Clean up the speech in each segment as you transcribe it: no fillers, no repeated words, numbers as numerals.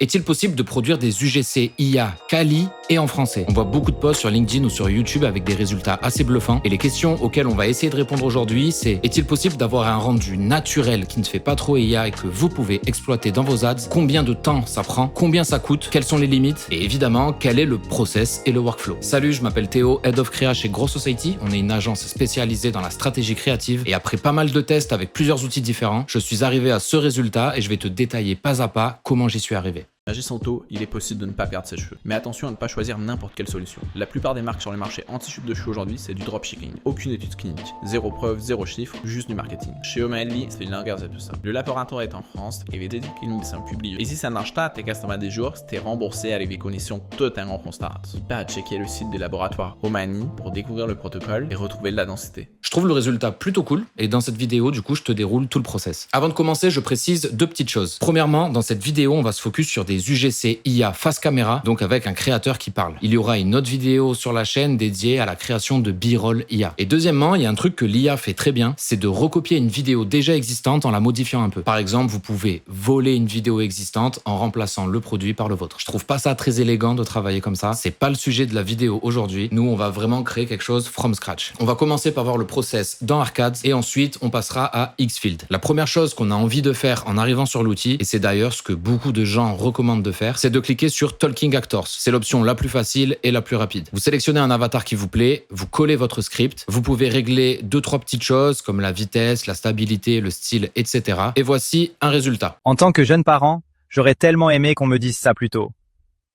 Est-il possible de produire des UGC IA quali et en français? On voit beaucoup de posts sur LinkedIn ou sur YouTube avec des résultats assez bluffants. Et les questions auxquelles on va essayer de répondre aujourd'hui, c'est: est-il possible d'avoir un rendu naturel qui ne fait pas trop IA et que vous pouvez exploiter dans vos ads? Combien de temps ça prend? Combien ça coûte? Quelles sont les limites? Et évidemment, quel est le process et le workflow? Salut, je m'appelle Théo, Head of Créa chez Grow Society. On est une agence spécialisée dans la stratégie créative. Et après pas mal de tests avec plusieurs outils différents, je suis arrivé à ce résultat et je vais te détailler pas à pas comment j'y suis arrivé. Nager sans taux, il est possible de ne pas perdre ses cheveux. Mais attention à ne pas choisir n'importe quelle solution. La plupart des marques sur le marché anti-chute de cheveux aujourd'hui, c'est du dropshipping. Aucune étude clinique, zéro preuve, zéro chiffre, juste du marketing. Chez O'Malley, c'est l'inverse de tout ça. Le laboratoire est en France et vede que eles são publiés. Et si ça ne marche pas, tes customers des jours, c'est remboursé avec des conditions totalement constantes. Pas à checker le site des laboratoires O'Malley pour découvrir le protocole et retrouver la densité. Je trouve le résultat plutôt cool et dans cette vidéo, du coup, je te déroule tout le process. Avant de commencer, je précise deux petites choses. Premièrement, dans cette vidéo, on va se focus sur des UGC IA face caméra, donc avec un créateur qui parle. Il y aura une autre vidéo sur la chaîne dédiée à la création de B-roll IA. Et deuxièmement, il y a un truc que l'IA fait très bien, c'est de recopier une vidéo déjà existante en la modifiant un peu. Par exemple, vous pouvez voler une vidéo existante en remplaçant le produit par le vôtre. Je trouve pas ça très élégant de travailler comme ça. C'est pas le sujet de la vidéo aujourd'hui. Nous, on va vraiment créer quelque chose from scratch. On va commencer par voir le process dans Arcade et ensuite on passera à Xfield. La première chose qu'on a envie de faire en arrivant sur l'outil, et c'est d'ailleurs ce que beaucoup de gens recommandent de faire, c'est de cliquer sur Talking Actors. C'est l'option la plus facile et la plus rapide. Vous sélectionnez un avatar qui vous plaît, vous collez votre script, vous pouvez régler 2-3 petites choses comme la vitesse, la stabilité, le style, etc. Et voici un résultat. En tant que jeune parent, j'aurais tellement aimé qu'on me dise ça plus tôt.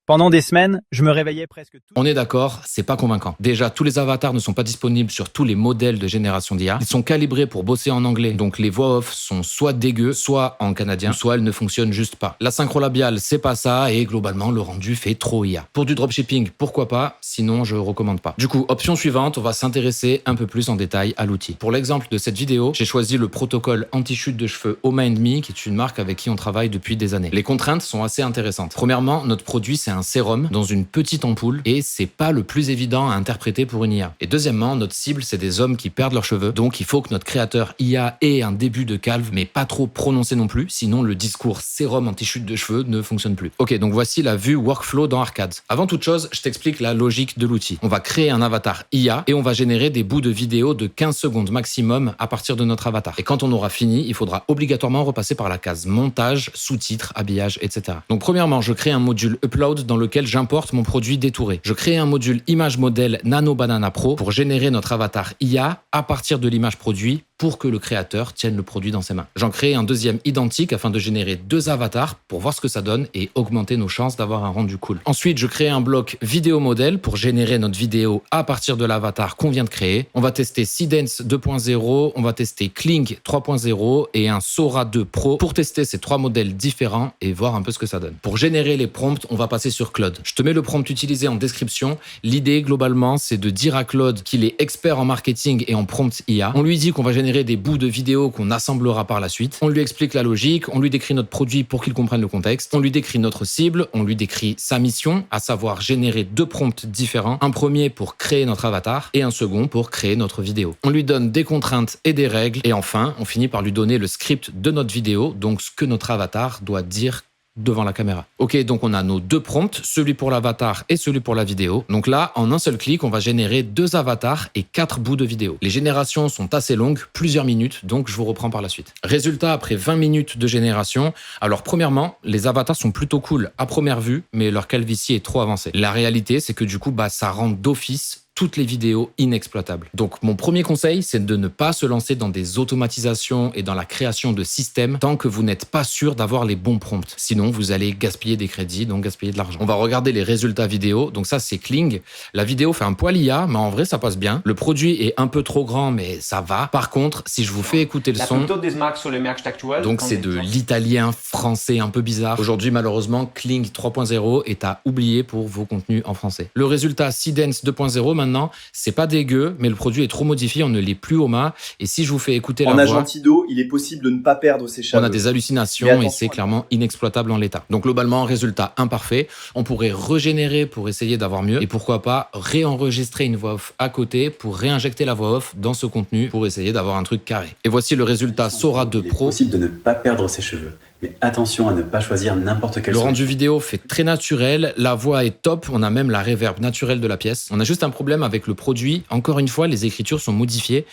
Pendant des semaines, je me réveillais presque tout. On est d'accord, c'est pas convaincant. Déjà, tous les avatars ne sont pas disponibles sur tous les modèles de génération d'IA. Ils sont calibrés pour bosser en anglais, donc les voix off sont soit dégueu, soit en canadien, soit elles ne fonctionnent juste pas. La synchro labiale, c'est pas ça, et globalement, le rendu fait trop IA. Pour du dropshipping, pourquoi pas, sinon je recommande pas. Du coup, option suivante, on va s'intéresser un peu plus en détail à l'outil. Pour l'exemple de cette vidéo, j'ai choisi le protocole anti-chute de cheveux Oma&Me, qui est une marque avec qui on travaille depuis des années. Les contraintes sont assez intéressantes. Premièrement, notre produit, c'est un sérum dans une petite ampoule et c'est pas le plus évident à interpréter pour une IA. Et deuxièmement, notre cible, c'est des hommes qui perdent leurs cheveux, donc il faut que notre créateur IA ait un début de calve, mais pas trop prononcé non plus, sinon le discours sérum anti-chute de cheveux ne fonctionne plus. Ok, donc voici la vue workflow dans Arcade. Avant toute chose, je t'explique la logique de l'outil. On va créer un avatar IA et on va générer des bouts de vidéo de 15 secondes maximum à partir de notre avatar. Et quand on aura fini, il faudra obligatoirement repasser par la case montage, sous-titres, habillage, etc. Donc premièrement, je crée un module upload dans lequel j'importe mon produit détouré. Je crée un module image modèle Nano Banana Pro pour générer notre avatar IA à partir de l'image produit pour que le créateur tienne le produit dans ses mains. J'en crée un deuxième identique afin de générer deux avatars pour voir ce que ça donne et augmenter nos chances d'avoir un rendu cool. Ensuite, je crée un bloc vidéo modèle pour générer notre vidéo à partir de l'avatar qu'on vient de créer. On va tester Seedance 2.0, on va tester Kling 3.0 et un Sora 2 Pro pour tester ces trois modèles différents et voir un peu ce que ça donne. Pour générer les prompts, on va passer sur Claude. Je te mets le prompt utilisé en description. L'idée, globalement, c'est de dire à Claude qu'il est expert en marketing et en prompt IA. On lui dit qu'on va générer des bouts de vidéos qu'on assemblera par la suite. On lui explique la logique, on lui décrit notre produit pour qu'il comprenne le contexte. On lui décrit notre cible, on lui décrit sa mission, à savoir générer deux prompts différents. Un premier pour créer notre avatar et un second pour créer notre vidéo. On lui donne des contraintes et des règles. Et enfin, on finit par lui donner le script de notre vidéo, donc ce que notre avatar doit dire devant la caméra. Ok, donc on a nos deux prompts, celui pour l'avatar et celui pour la vidéo. Donc là, en un seul clic, on va générer deux avatars et 4 bouts de vidéo. Les générations sont assez longues, plusieurs minutes, donc je vous reprends par la suite. Résultat après 20 minutes de génération. Alors premièrement, les avatars sont plutôt cool à première vue, mais leur calvitie est trop avancée. La réalité, c'est que du coup, ça rend d'office toutes les vidéos inexploitables. Donc mon premier conseil, c'est de ne pas se lancer dans des automatisations et dans la création de systèmes tant que vous n'êtes pas sûr d'avoir les bons prompts. Sinon, vous allez gaspiller des crédits, donc gaspiller de l'argent. On va regarder les résultats vidéo. Donc ça, c'est Kling. La vidéo fait un poil IA, mais en vrai, ça passe bien. Le produit est un peu trop grand, mais ça va. Par contre, si je vous fais écouter le son, donc c'est de l'italien français un peu bizarre. Aujourd'hui, malheureusement, Kling 3.0 est à oublier pour vos contenus en français. Le résultat Seedance 2.0, maintenant, c'est pas dégueu, mais le produit est trop modifié, on ne l'est plus au mât. Et si je vous fais écouter la voix, en agent anti-dos, il est possible de ne pas perdre ses cheveux. On a des hallucinations et c'est clairement inexploitable en l'état. Donc globalement, résultat imparfait. On pourrait régénérer pour essayer d'avoir mieux et pourquoi pas réenregistrer une voix off à côté pour réinjecter la voix off dans ce contenu pour essayer d'avoir un truc carré. Et voici le résultat Sora 2 Pro. Il est possible de ne pas perdre ses cheveux. Mais attention à ne pas choisir n'importe quelle Le solution. rendu vidéo fait très naturel, la voix est top, on a même la reverb naturelle de la pièce. On a juste un problème avec le produit. Encore une fois, les écritures sont modifiées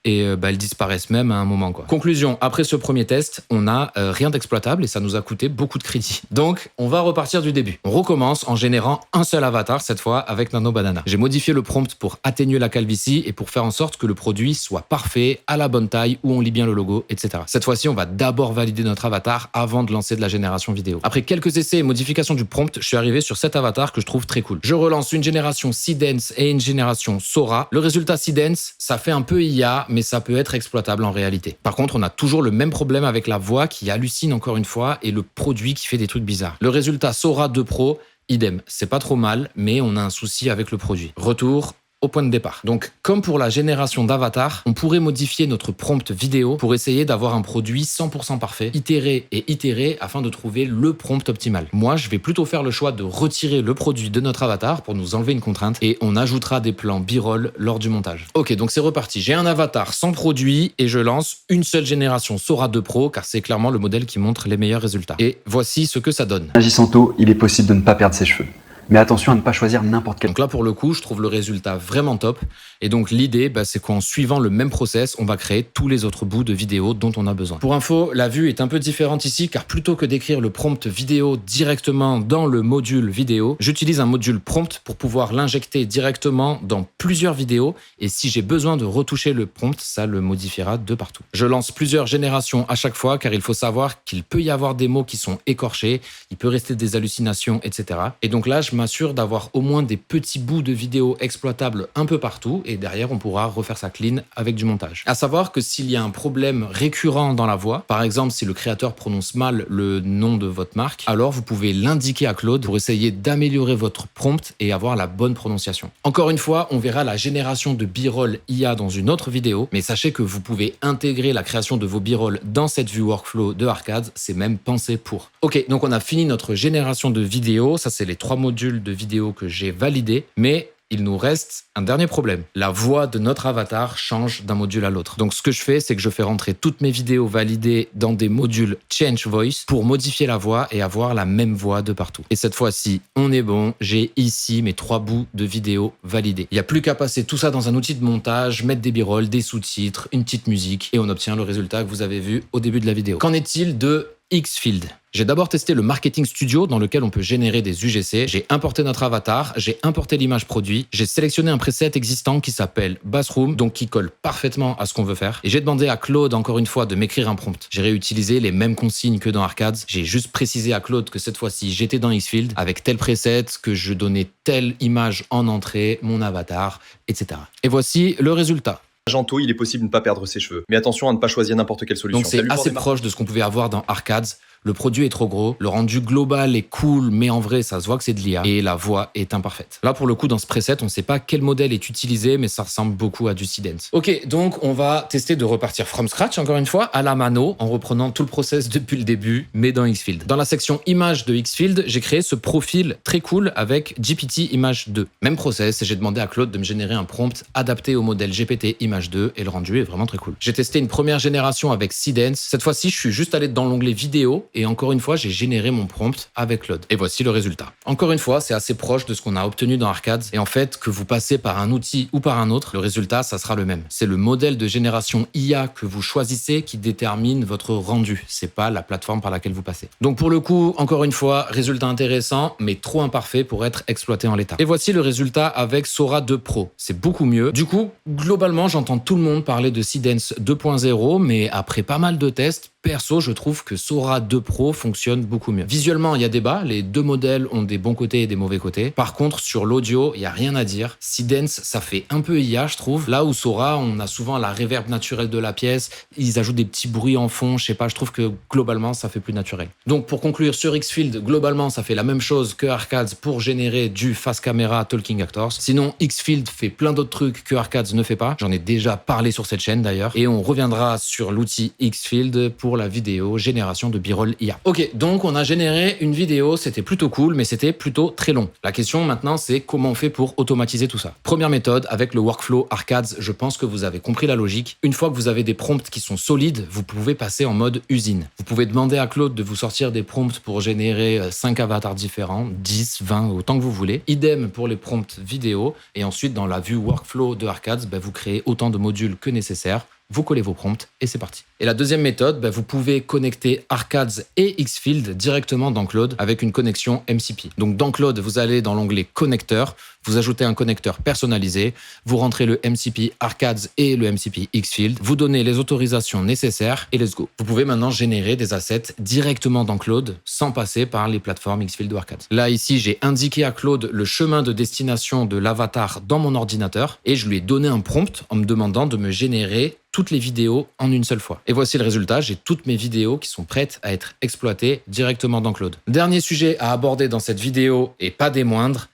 et elles disparaissent même à un moment, quoi. Conclusion, après ce premier test, on n'a rien d'exploitable et ça nous a coûté beaucoup de crédits. Donc, on va repartir du début. On recommence en générant un seul avatar, cette fois avec Nano Banana. J'ai modifié le prompt pour atténuer la calvitie et pour faire en sorte que le produit soit parfait, à la bonne taille, où on lit bien le logo, etc. Cette fois-ci, on va d'abord valider notre avatar avant de lancer de la génération vidéo. Après quelques essais et modifications du prompt, je suis arrivé sur cet avatar que je trouve très cool. Je relance une génération Seedance et une génération Sora. Le résultat Seedance, ça fait un peu IA, mais ça peut être exploitable en réalité. Par contre, on a toujours le même problème avec la voix qui hallucine encore une fois et le produit qui fait des trucs bizarres. Le résultat Sora 2 Pro, idem. C'est pas trop mal, mais on a un souci avec le produit. Retour au point de départ. Donc, comme pour la génération d'avatar, on pourrait modifier notre prompt vidéo pour essayer d'avoir un produit 100% parfait, itérer afin de trouver le prompt optimal. Moi, je vais plutôt faire le choix de retirer le produit de notre avatar pour nous enlever une contrainte et on ajoutera des plans b-roll lors du montage. Ok, donc c'est reparti. J'ai un avatar sans produit et je lance une seule génération Sora 2 Pro car c'est clairement le modèle qui montre les meilleurs résultats. Et voici ce que ça donne. Agissant, il est possible de ne pas perdre ses cheveux. Mais attention à ne pas choisir n'importe quel. Donc là, pour le coup, je trouve le résultat vraiment top. Et donc, l'idée, c'est qu'en suivant le même process, on va créer tous les autres bouts de vidéo dont on a besoin. Pour info, la vue est un peu différente ici, car plutôt que d'écrire le prompt vidéo directement dans le module vidéo, j'utilise un module prompt pour pouvoir l'injecter directement dans plusieurs vidéos. Et si j'ai besoin de retoucher le prompt, ça le modifiera de partout. Je lance plusieurs générations à chaque fois, car il faut savoir qu'il peut y avoir des mots qui sont écorchés, il peut rester des hallucinations, etc. Et donc là, je m'assure d'avoir au moins des petits bouts de vidéo exploitables un peu partout et derrière on pourra refaire ça clean avec du montage. À savoir que s'il y a un problème récurrent dans la voix, par exemple si le créateur prononce mal le nom de votre marque, alors vous pouvez l'indiquer à Claude pour essayer d'améliorer votre prompt et avoir la bonne prononciation. Encore une fois, on verra la génération de b-roll IA dans une autre vidéo, mais sachez que vous pouvez intégrer la création de vos b-roll dans cette vue workflow de Arcade, c'est même pensé pour. Ok, donc on a fini notre génération de vidéos, ça c'est les 3 modules de vidéos que j'ai validés, mais il nous reste un dernier problème. La voix de notre avatar change d'un module à l'autre. Donc ce que je fais, c'est que je fais rentrer toutes mes vidéos validées dans des modules Change Voice pour modifier la voix et avoir la même voix de partout. Et cette fois-ci, on est bon. J'ai ici mes 3 bouts de vidéos validés. Il n'y a plus qu'à passer tout ça dans un outil de montage, mettre des b-rolls, des sous-titres, une petite musique et on obtient le résultat que vous avez vu au début de la vidéo. Qu'en est-il de Xfield? J'ai d'abord testé le Marketing Studio dans lequel on peut générer des UGC. J'ai importé notre avatar, j'ai importé l'image produit, j'ai sélectionné un preset existant qui s'appelle Bassroom, donc qui colle parfaitement à ce qu'on veut faire. Et j'ai demandé à Claude, encore une fois, de m'écrire un prompt. J'ai réutilisé les mêmes consignes que dans Arcades. J'ai juste précisé à Claude que cette fois-ci, j'étais dans Xfield avec tel preset, que je donnais telle image en entrée, mon avatar, etc. Et voici le résultat. Agento, il est possible de ne pas perdre ses cheveux. Mais attention à ne pas choisir n'importe quelle solution. Donc c'est assez proche de ce qu'on pouvait avoir dans Arcades. Le produit est trop gros, le rendu global est cool, mais en vrai, ça se voit que c'est de l'IA et la voix est imparfaite. Là, pour le coup, dans ce preset, on ne sait pas quel modèle est utilisé, mais ça ressemble beaucoup à du Seedance. Ok, donc on va tester de repartir from scratch, encore une fois, à la mano, en reprenant tout le process depuis le début, mais dans Xfield. Dans la section images de Xfield, j'ai créé ce profil très cool avec GPT Image 2. Même process, et j'ai demandé à Claude de me générer un prompt adapté au modèle GPT Image 2, et le rendu est vraiment très cool. J'ai testé une première génération avec Seedance. Cette fois-ci, je suis juste allé dans l'onglet vidéo, et encore une fois, j'ai généré mon prompt avec Claude. Et voici le résultat. Encore une fois, c'est assez proche de ce qu'on a obtenu dans Arcades. Et en fait, que vous passez par un outil ou par un autre, le résultat, ça sera le même. C'est le modèle de génération IA que vous choisissez qui détermine votre rendu. C'est pas la plateforme par laquelle vous passez. Donc pour le coup, encore une fois, résultat intéressant, mais trop imparfait pour être exploité en l'état. Et voici le résultat avec Sora 2 Pro. C'est beaucoup mieux. Du coup, globalement, j'entends tout le monde parler de Seedance 2.0, mais après pas mal de tests, perso, je trouve que Sora 2 Pro fonctionne beaucoup mieux. Visuellement, il y a débat. Les deux modèles ont des bons côtés et des mauvais côtés. Par contre, sur l'audio, il n'y a rien à dire. Seedance, ça fait un peu IA, je trouve. Là où Sora, on a souvent la reverb naturelle de la pièce. Ils ajoutent des petits bruits en fond. Je sais pas, je trouve que globalement, ça fait plus naturel. Donc, pour conclure, sur Xfield, globalement, ça fait la même chose que Arcades pour générer du face caméra Talking Actors. Sinon, Xfield fait plein d'autres trucs que Arcades ne fait pas. J'en ai déjà parlé sur cette chaîne d'ailleurs. Et on reviendra sur l'outil Xfield pour pour la vidéo génération de B-roll IA. Ok, donc on a généré une vidéo, c'était plutôt cool, mais c'était plutôt très long. La question maintenant, c'est comment on fait pour automatiser tout ça. Première méthode, avec le workflow Arcades, je pense que vous avez compris la logique. Une fois que vous avez des prompts qui sont solides, vous pouvez passer en mode usine. Vous pouvez demander à Claude de vous sortir des prompts pour générer 5 avatars différents, 10, 20, autant que vous voulez. Idem pour les prompts vidéo. Et ensuite, dans la vue workflow de Arcades, vous créez autant de modules que nécessaire. Vous collez vos prompts et c'est parti. Et la deuxième méthode, vous pouvez connecter Arcades et Xfield directement dans Claude avec une connexion MCP. Donc dans Claude, vous allez dans l'onglet connecteur, vous ajoutez un connecteur personnalisé, vous rentrez le MCP Arcades et le MCP Xfield, vous donnez les autorisations nécessaires et let's go. Vous pouvez maintenant générer des assets directement dans Claude sans passer par les plateformes Xfield ou Arcades. Là ici, j'ai indiqué à Claude le chemin de destination de l'avatar dans mon ordinateur et je lui ai donné un prompt en me demandant de me générer toutes les vidéos en une seule fois. Et voici le résultat, j'ai toutes mes vidéos qui sont prêtes à être exploitées directement dans Claude. Dernier sujet à aborder dans cette vidéo, et pas des moindres,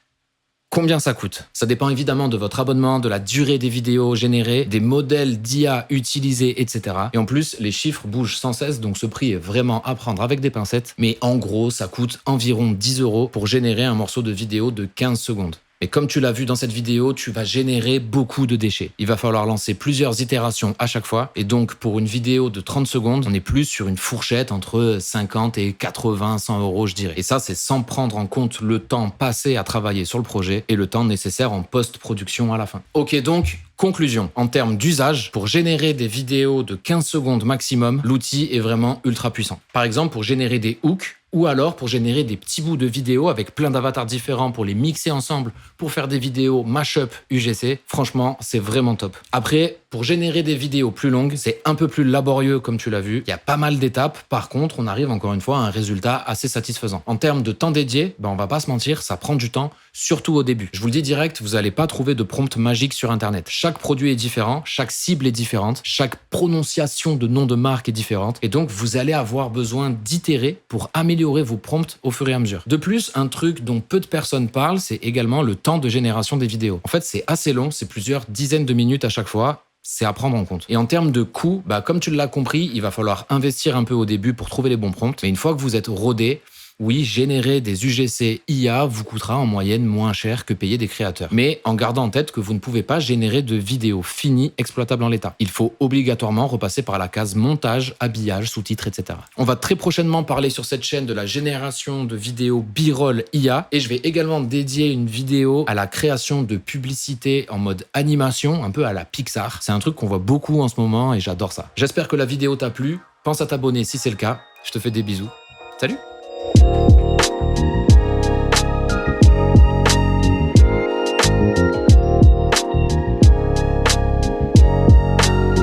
combien ça coûte? Ça dépend évidemment de votre abonnement, de la durée des vidéos générées, des modèles d'IA utilisés, etc. Et en plus, les chiffres bougent sans cesse, donc ce prix est vraiment à prendre avec des pincettes. Mais en gros, ça coûte environ 10 € pour générer un morceau de vidéo de 15 secondes. Et comme tu l'as vu dans cette vidéo, tu vas générer beaucoup de déchets. Il va falloir lancer plusieurs itérations à chaque fois. Et donc, pour une vidéo de 30 secondes, on est plus sur une fourchette entre 50 et 80, 100 €, je dirais. Et ça, c'est sans prendre en compte le temps passé à travailler sur le projet et le temps nécessaire en post-production à la fin. Ok, donc, conclusion. En termes d'usage, pour générer des vidéos de 15 secondes maximum, l'outil est vraiment ultra puissant. Par exemple, pour générer des hooks, ou alors pour générer des petits bouts de vidéos avec plein d'avatars différents pour les mixer ensemble, pour faire des vidéos mashup UGC. Franchement, c'est vraiment top. Après, pour générer des vidéos plus longues, c'est un peu plus laborieux comme tu l'as vu. Il y a pas mal d'étapes. Par contre, on arrive encore une fois à un résultat assez satisfaisant. En termes de temps dédié, on va pas se mentir, ça prend du temps, surtout au début. Je vous le dis direct, vous n'allez pas trouver de prompt magique sur Internet. Chaque produit est différent, chaque cible est différente, chaque prononciation de nom de marque est différente. Et donc, vous allez avoir besoin d'itérer pour améliorer vos prompts au fur et à mesure. De plus, un truc dont peu de personnes parlent, c'est également le temps de génération des vidéos. En fait, c'est assez long, c'est plusieurs dizaines de minutes à chaque fois. C'est à prendre en compte. Et en termes de coût, comme tu l'as compris, il va falloir investir un peu au début pour trouver les bons prompts. Mais une fois que vous êtes rodé, oui, générer des UGC IA vous coûtera en moyenne moins cher que payer des créateurs. Mais en gardant en tête que vous ne pouvez pas générer de vidéos finies exploitables en l'état. Il faut obligatoirement repasser par la case montage, habillage, sous-titres, etc. On va très prochainement parler sur cette chaîne de la génération de vidéos B-roll IA et je vais également dédier une vidéo à la création de publicités en mode animation, un peu à la Pixar. C'est un truc qu'on voit beaucoup en ce moment et j'adore ça. J'espère que la vidéo t'a plu. Pense à t'abonner si c'est le cas. Je te fais des bisous. Salut!